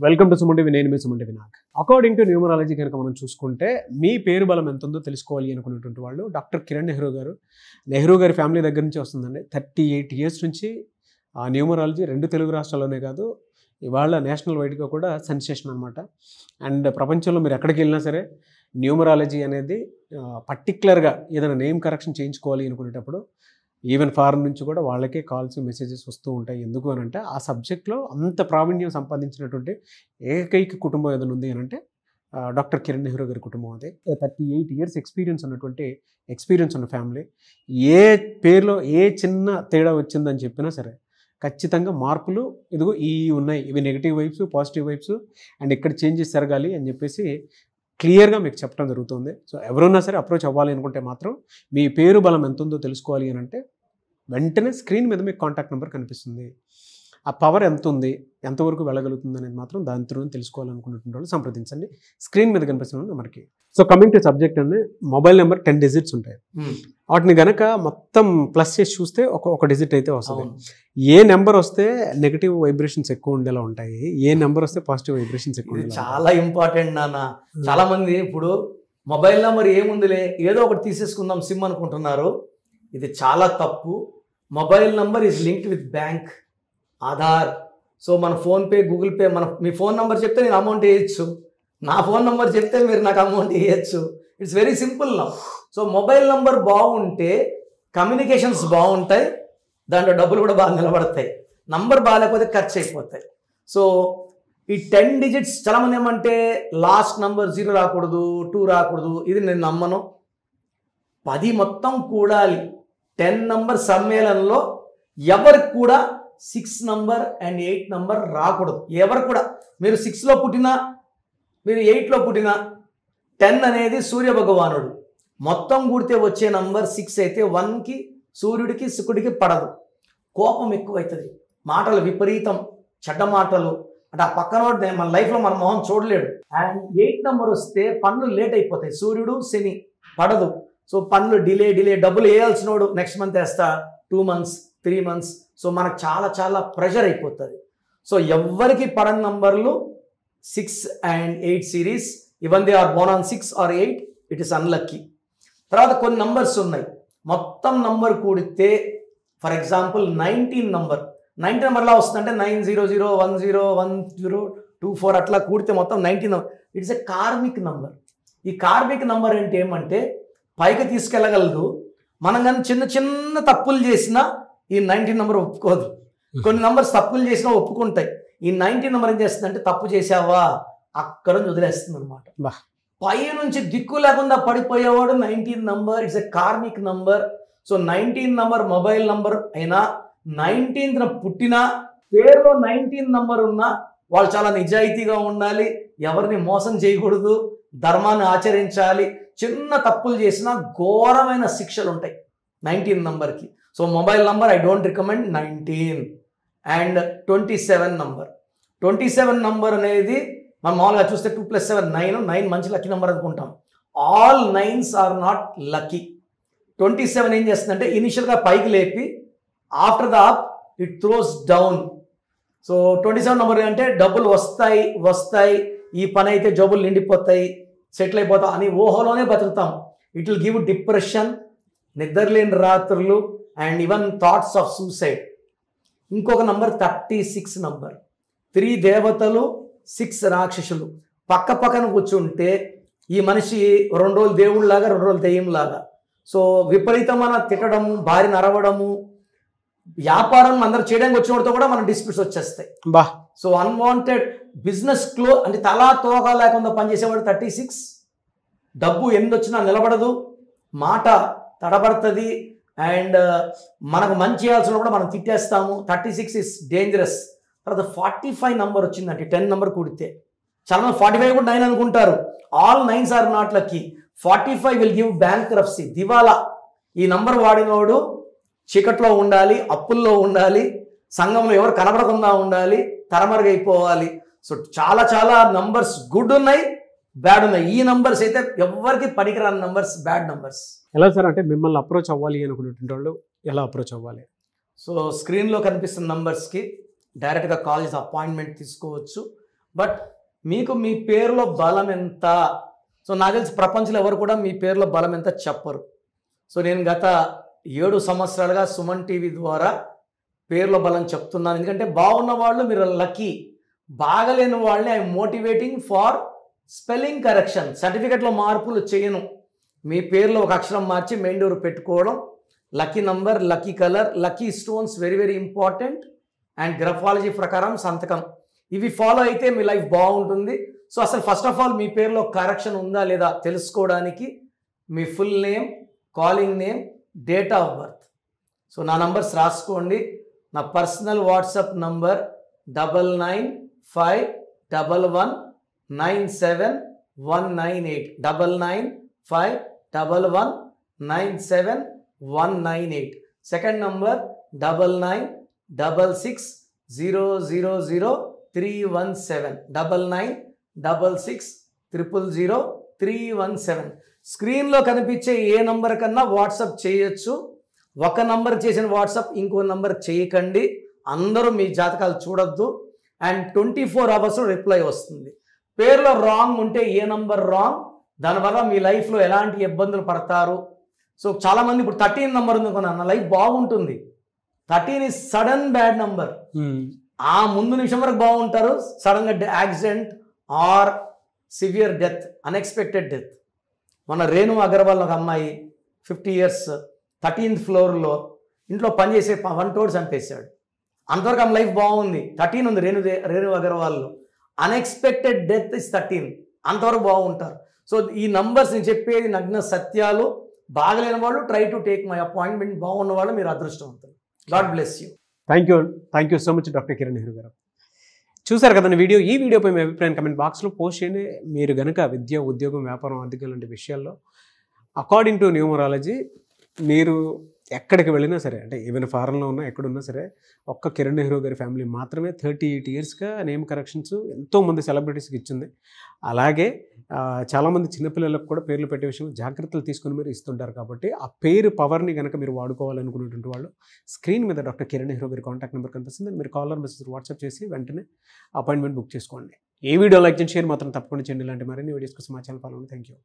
Welcome to Suman TV. నేను మీ Suman TV Nag. According to numerology కనుక మనం చూసుకుంటే మీ పేరు బలం ఎంత ఉందో తెలుసుకోవాలి అనుకున్నటువంటి వాళ్ళు డాక్టర్ కిరణ్ నెహ్రూ గారు. నెహ్రూ గారి ఫ్యామిలీ దగ్గర నుంచి వస్తుందండి. 38 years నుంచి ఆ న్యూమరాలజీ 2 తెలుగు రాష్ట్రాల్లోనే కాదు, ఇవాళ నేషనల్ వైడ్గా కూడా సెన్సేషన్ అనమాట. అండ్ ప్రపంచంలో మీరు ఎక్కడికి వెళ్ళినా సరే న్యూమరాలజీ అనేది పర్టికులర్గా ఏదైనా నేమ్ కరెక్షన్ చేయించుకోవాలి అనుకునేటప్పుడు ఈవెన్ ఫారెన్ నుంచి కూడా వాళ్ళకే కాల్స్ మెసేజెస్ వస్తూ ఉంటాయి. ఎందుకు అని అంటే ఆ సబ్జెక్ట్లో అంత ప్రావీణ్యం సంపాదించినటువంటి ఏకైక కుటుంబం ఏదైనా ఉంది అని అంటే డాక్టర్ కిరణ్ నెహ్రూ గారి కుటుంబం. అదే 38 years ఎక్స్పీరియన్స్ ఉన్న ఫ్యామిలీ. ఏ పేరులో ఏ చిన్న తేడా వచ్చిందని చెప్పినా సరే ఖచ్చితంగా మార్పులు ఇదిగో ఈ ఉన్నాయి, ఇవి negative vibes, positive vibes, and ఇక్కడ చేంజెస్ జరగాలి అని చెప్పేసి క్లియర్గా మీకు చెప్పడం జరుగుతుంది. సో ఎవరున్నా సరే అప్రోచ్ అవ్వాలి అనుకుంటే మాత్రం మీ పేరు బలం ఎంత ఉందో తెలుసుకోవాలి అని అంటే వెంటనే స్క్రీన్ మీద మీకు కాంటాక్ట్ నెంబర్ కనిపిస్తుంది. ఆ పవర్ ఎంత ఉంది, ఎంతవరకు వెళ్ళగలుగుతుంది అనేది మాత్రం దాని త్రూ తెలుసుకోవాలనుకున్నటువంటి వాళ్ళు సంప్రదించండి. స్క్రీన్ మీద కనిపిస్తున్న నెంబర్కి. సో కమింగ్ టు సబ్జెక్ట్ అండి, మొబైల్ నెంబర్ 10 digits ఉంటాయి. వాటిని గనక మొత్తం ప్లస్ చేసి చూస్తే ఒక డిజిట్ అయితే వస్తుంది. ఏ నెంబర్ వస్తే నెగిటివ్ వైబ్రేషన్స్ ఎక్కువ ఉండేలా ఉంటాయి, ఏ నెంబర్ వస్తే పాజిటివ్ వైబ్రేషన్స్ ఎక్కువ ఉండేలా? చాలా ఇంపార్టెంట్ నాన్న. చాలా మంది ఇప్పుడు మొబైల్ నెంబర్ ఏముందిలే ఏదో ఒకటి తీసేసుకుందాం సిమ్ అనుకుంటున్నారు. ఇది చాలా తప్పు. Mobile number is linked with bank, Aadhaar. So మన ఫోన్పే, గూగుల్ పే, మీ ఫోన్ నెంబర్ చెప్తే నేను అమౌంట్ వేయచ్చు, నా ఫోన్ నెంబర్ చెప్తే మీరు నాకు అమౌంట్ వేయచ్చు. ఇట్స్ వెరీ సింపుల్ నా. సో మొబైల్ నెంబర్ బాగుంటే కమ్యూనికేషన్స్ బాగుంటాయి, దాంట్లో డబ్బులు కూడా బాగా నిలబడతాయి. నంబర్ బాగాలేకపోతే ఖర్చు అయిపోతాయి. సో ఈ 10 digits చాలామంది ఏమంటే లాస్ట్ నంబర్ 0 రాకూడదు, 2 రాకూడదు. ఇది నేను నమ్మను. 10 మొత్తం కూడాలి. 10 నంబర్ సమ్మేళనంలో ఎవరికి కూడా 6 నంబర్ అండ్ 8 నంబర్ రాకూడదు. ఎవరు కూడా మీరు 6లో పుట్టినా, మీరు 8లో పుట్టినా, 10 అనేది సూర్య భగవానుడు. మొత్తం కూడితే వచ్చే నంబర్ 6 అయితే 1కి సూర్యుడికి శుకుడికి పడదు. కోపం ఎక్కువవుతుంది, మాటలు విపరీతం, చెడ్డ మాటలు. అంటే ఆ పక్కన మన లైఫ్లో మన మొహం చూడలేడు. అండ్ 8 నంబర్ వస్తే పనులు లేట్ అయిపోతాయి. సూర్యుడు శని పడదు. సో పనులు డిలే, డబ్బులు వేయాల్సినోడు నెక్స్ట్ మంత్ వేస్తా, 2 months 3 months. సో మనకు చాలా చాలా ప్రెషర్ అయిపోతుంది. సో ఎవరికి పడని నంబర్లు 6 and 8 series. Even they are born on 6 or 8, it is unlucky. తర్వాత కొన్ని నంబర్స్ ఉన్నాయి, మొత్తం నంబర్ కూడితే ఫర్ ఎగ్జాంపుల్ 19 నంబర్. 19 నెంబర్లా వస్తుందంటే 900101024 అట్లా కూడితే మొత్తం 19 number. It's a karmic number. ఈ కార్మిక్ నంబర్ అంటే ఏమంటే పైకి తీసుకెళ్ళగలదు. మనం కానీ చిన్న చిన్న తప్పులు చేసినా ఈ 19 నెంబర్ ఒప్పుకోదు. కొన్ని నంబర్స్ తప్పులు చేసినా ఒప్పుకుంటాయి. ఈ 19 నెంబర్ ఏం చేస్తుందంటే తప్పు చేసావా అక్కడ వదిలేస్తుంది అనమాట. పై నుంచి దిక్కు లేకుండా పడిపోయేవాడు 19 number. It's a karmic number. So 19 number mobile number అయినా, 19th పుట్టినా, పేరులో 19 నంబర్ ఉన్నా వాళ్ళు చాలా నిజాయితీగా ఉండాలి, ఎవరిని మోసం చేయకూడదు, ధర్మాన్ని ఆచరించాలి. చిన్న తప్పులు చేసినా ఘోరమైన శిక్షలు ఉంటాయి 19 నంబర్కి. So mobile number I don't recommend 19. And 27 number. 27 number అనేది మనం మామూలుగా చూస్తే 2 + 7 9 మంచి లక్కీ నెంబర్ అనుకుంటాం. All 9s are not lucky. 27 ఏం చేస్తుందంటే ఇనిషియల్గా పైకి లేపి after the up it throws down. So 27 number అంటే డబ్బులు వస్తాయి, ఈ పని అయితే జబ్బులు నిండిపోతాయి, సెటిల్ అయిపోతాం అని ఊహలోనే బతుకుతాం. ఇట్ విల్ గివ్ డిప్రెషన్, నిద్రలేని రాత్రులు, and even thoughts of suicide. ఇంకొక నంబర్ 36 నంబర్. 3 దేవతలు 6 రాక్షసులు పక్క పక్కన కూర్చుంటే ఈ మనిషి 2 రోజులు దేవుళ్ళలాగా 2 రోజులు దెయ్యంలాగా. సో విపరీతమైన తిట్టడము, భార్యను అరవడము, వ్యాపారం అందరూ చేయడానికి వచ్చినతో కూడా మన డిస్ప్యూట్స్ వచ్చేస్తాయి. సో అన్వాంటెడ్ బిజినెస్ అంటే తలా తోక లేకుండా పనిచేసేవాడు 36. డబ్బు ఎందొచ్చినా నిలబడదు, మాట తడబడుతుంది, అండ్ మనకు మంచి చేయాల్సిన కూడా మనం తిట్టేస్తాము. 36 ఇస్ డేంజరస్. తర్వాత 45 నంబర్ వచ్చిందంటే 10 నంబర్ కూడితే చాలా మంది 45 కూడా 9 అనుకుంటారు. All 9s are not lucky. 45 will give bankruptcy, దివాలా. ఈ నంబర్ వాడినోడు చీకట్లో ఉండాలి, అప్పుల్లో ఉండాలి, సంఘంలో ఎవరు కనబడకుండా ఉండాలి, తరమరుగైపోవాలి. సో చాలా చాలా నంబర్స్ గుడ్ ఉన్నాయి, బ్యాడ్ ఉన్నాయి. ఈ నంబర్స్ అయితే ఎవరికి పనికిరాని నంబర్స్, బ్యాడ్ నంబర్స్. ఎలా సార్ అంటే మిమ్మల్ని అప్రోచ్ అవ్వాలి అనుకునేటువంటి వాళ్ళు ఎలా అప్రోచ్ అవ్వాలి? సో స్క్రీన్లో కనిపిస్తున్న నంబర్స్కి డైరెక్ట్గా కాల్ చేసి అపాయింట్మెంట్ తీసుకోవచ్చు. బట్ మీకు మీ పేరులో బలం ఎంత, సో నాకు తెలిసి ప్రపంచంలో ఎవరు కూడా మీ పేరులో బలం ఎంత చెప్పరు. సో నేను గత 7 సంవత్సరాలుగా సుమన్ టీవీ ద్వారా పేర్ల బలం చెప్తున్నాను. ఎందుకంటే బాగున్న వాళ్ళు మీరు లక్కీ, బాగలేని వాళ్ళని I motivating for spelling correction. సర్టిఫికెట్లో మార్పులు చేయను, మీ పేరులో ఒక అక్షరం మార్చి మెండూరు పెట్టుకోవడం, lucky number, lucky colour, lucky stones very very important, and graphology ప్రకారం సంతకం, ఇవి ఫాలో అయితే మీ లైఫ్ బాగుంటుంది. సో అసలు ఫస్ట్ ఆఫ్ ఆల్ మీ పేరులో కరెక్షన్ ఉందా లేదా తెలుసుకోవడానికి మీ full name, calling name, date of birth. So నా నంబర్స్ రాసుకోండి. నా personal WhatsApp number 9951197198, 9951197198. Second number 9966000317, 9966000317. స్క్రీన్లో కనిపించే ఏ నంబర్ కన్నా వాట్సాప్ చేయొచ్చు. ఒక నంబర్ చేసిన వాట్సాప్ ఇంకో నంబర్ చేయకండి. అందరూ మీ జాతకాలు చూడొద్దు. అండ్ 24 అవర్స్లో రిప్లై వస్తుంది. పేరులో రాంగ్ ఉంటే ఏ నంబర్ రాంగ్, దానివల్ల మీ లైఫ్లో ఎలాంటి ఇబ్బందులు పడతారు. సో చాలామంది ఇప్పుడు 13 నంబర్ ఉంది కొన్నా, నా లైఫ్ బాగుంటుంది. 13 ఈజ్ సడన్ బ్యాడ్ నంబర్. ఆ ముందు నిమిషం వరకు బాగుంటారు, సడన్గా accident or severe death, unexpected death. మన రేణు అగర్వాల్ ఒక అమ్మాయి 50 years 13th ఫ్లోర్లో ఇంట్లో పనిచేసే వంటోడు చంపేశాడు. అంతవరకు ఆమె లైఫ్ బాగుంది. 13 ఉంది రేణు అగర్వాల్లో. అన్ఎక్స్పెక్టెడ్ డెత్ ఇస్ 13, అంతవరకు బాగుంటారు. సో ఈ నంబర్స్ నేను చెప్పేది నగ్న సత్యాలు. బాగలేని వాళ్ళు try to take my appointment, బాగున్న వాళ్ళు మీరు అదృష్టవంతులు. God bless you. Thank you so much doctor Kiran Nehru గారు. చూసారు కదండి వీడియో. ఈ వీడియోపై మీ అభిప్రాయం కమెంట్ బాక్స్లో పోస్ట్ చేయండి. మీరు కనుక విద్య, ఉద్యోగం, వ్యాపారం, ఆర్థికం లాంటి విషయాల్లో అకార్డింగ్ టు న్యూమరాలజీ మీరు ఎక్కడికి వెళ్ళినా సరే, అంటే ఈవెన్ ఫారెన్లో ఉన్నా ఎక్కడున్నా సరే, ఒక్క కిరణ్ నెహ్రూ గారి ఫ్యామిలీ మాత్రమే 38 yearsగా నేమ్ కరెక్షన్స్ ఎంతోమంది సెలబ్రిటీస్కి ఇచ్చింది. అలాగే చాలామంది చిన్నపిల్లలకు కూడా పేర్లు పెట్టే విషయం జాగ్రత్తలు తీసుకుని మీరు ఇస్తుంటారు. కాబట్టి ఆ పేరు పవర్ని కనుక మీరు వాడుకోవాలనుకునేటువంటి వాళ్ళు స్క్రీన్ మీద డాక్టర్ కిరణ్ నెహ్రూ గారి కాంటాక్ట్ నెంబర్ కనిపిస్తుంది. మీరు కాలర్ మెసేజ్ వాట్సాప్ చేసి వెంటనే అపాయింట్మెంట్ బుక్ చేసుకోండి. ఏ వీడియో లైక్ చేయండి, షేర్ మాత్రం తప్పకుండా చేయండి. ఇలాంటి మరిన్ని వీడియోస్ కోసం మా ఛానల్ ఫాలో అవ్వండి. Thank you.